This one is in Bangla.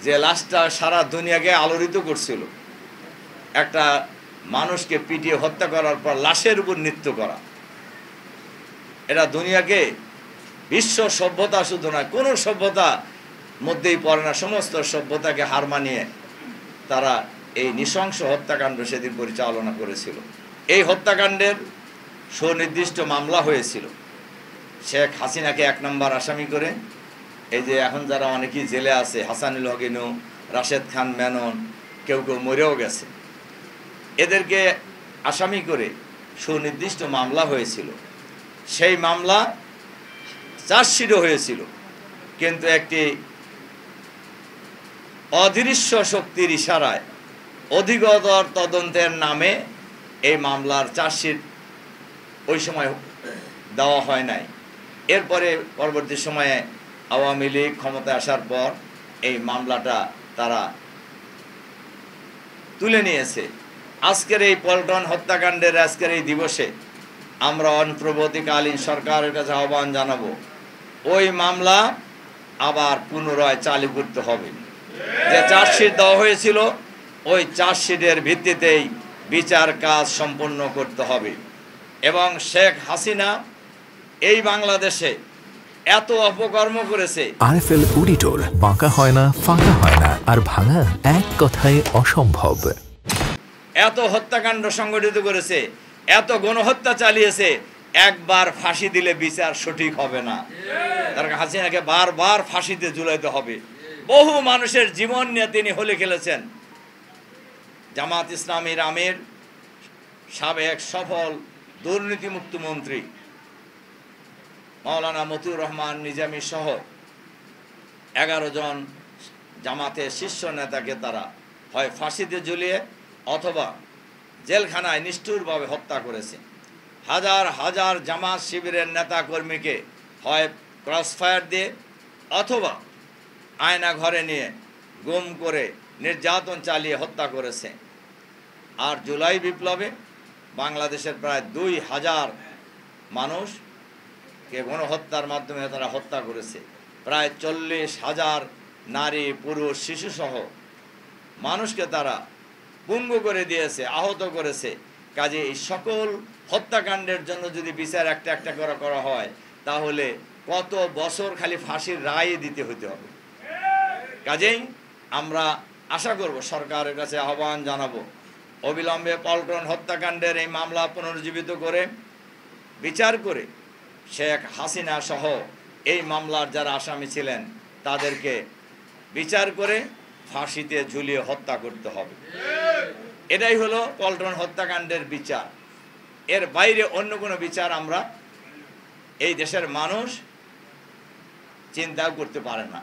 যে লাশটা সারা দুনিয়াকে আলোড়িত করছিল, একটা মানুষকে পিটিয়ে হত্যা করার পর লাশের উপর নৃত্য করা, এটা দুনিয়াকে বিশ্ব সভ্যতা শুধু নয়, কোনো সভ্যতা মধ্যেই পড়ে না, সমস্ত সভ্যতাকে হার মানিয়ে তারা এই নৃশংস হত্যাকাণ্ড সেদিন পরিচালনা করেছিল। এই হত্যাকাণ্ডের সুনির্দিষ্ট মামলা হয়েছিল। শেখ হাসিনাকে 1 নম্বর আসামি করে, এই যে এখন যারা অনেকেই জেলে আছে, হাসানুল হক ইনু, রাশেদ খান মেনন, কেউ কেউ মরেও গেছে, এদেরকে আসামি করে সুনির্দিষ্ট মামলা হয়েছিল। সেই মামলা চার্জশিটও হয়েছিল, কিন্তু একটি অদৃশ্য শক্তির ইশারায় অধিকতর তদন্তের নামে এই মামলার চার্জশিট ওই সময় দেওয়া হয় নাই। এরপরে পরবর্তী সময়ে আওয়ামী লীগ ক্ষমতায় আসার পর এই মামলাটা তারা তুলে নিয়েছে। আজকের এই পল্টন হত্যাকাণ্ডের আজকের এই দিবসে আমরা অন্তর্বর্তীকালীন সরকারের কাছে আহ্বান জানাবো, ওই মামলা আবার পুনরায় চালু করতে হবে। যে চার্জশিট দেওয়া হয়েছিল, ওই চার্জশিটের ভিত্তিতেই বিচার কাজ সম্পন্ন করতে হবে। এবং শেখ হাসিনা এই বাংলাদেশে এত অপকর্ম করেছে। আরএফএল অডিটর, বাঁকা হয় না, ফাঁকা হয় না, আর ভাঙা এক কথায় অসম্ভব। এত হত্যাকাণ্ড সংগঠিত করেছে, এত গণহত্যা চালিয়েছে, একবার ফাঁসি দিলে বিচার সঠিক হবে না। তার হাসিনাকে বারবার ফাঁসিতে ঝুলাইতে হবে। বহু মানুষের জীবন নিয়ে তিনি হোলি খেলেছেন। জামাত ইসলামীর আমির, সাবেক সফল দুর্নীতিমুক্ত মন্ত্রী মাওলানা মতিউর রহমান নিজামী সহ 11 জন জামাতের শীর্ষ নেতাকে তারা হয় ফাঁসিতে ঝুলিয়ে অথবা জেলখানায় নিষ্ঠুরভাবে হত্যা করেছে। হাজার হাজার জামাত শিবিরের নেতা কর্মীকে হয় ক্রসফায়ার দিয়ে অথবা আয়না ঘরে নিয়ে গুম করে নির্যাতন চালিয়ে হত্যা করেছে। আর জুলাই বিপ্লবে বাংলাদেশের প্রায় 2000 মানুষকে গণহত্যার মাধ্যমে তারা হত্যা করেছে। প্রায় 40,000 নারী, পুরুষ, শিশুসহ মানুষকে তারা পঙ্গু করে দিয়েছে, আহত করেছে। কাজে এই সকল হত্যাকাণ্ডের জন্য যদি বিচার একটা একটা করে করা হয়, তাহলে কত বছর খালি ফাঁসির রায় দিতে হতে হবে। কাজেই আমরা আশা করব, সরকারের কাছে আহ্বান জানাবো, অবিলম্বে পল্টন হত্যাকাণ্ডের এই মামলা পুনরুজ্জীবিত করে বিচার করে শেখ হাসিনা সহ এই মামলার যারা আসামি ছিলেন তাদেরকে বিচার করে ফাঁসিতে ঝুলিয়ে হত্যা করতে হবে। এটাই হলো পল্টন হত্যাকাণ্ডের বিচার। এর বাইরে অন্য কোনো বিচার আমরা এই দেশের মানুষ চিন্তাও করতে পারে না।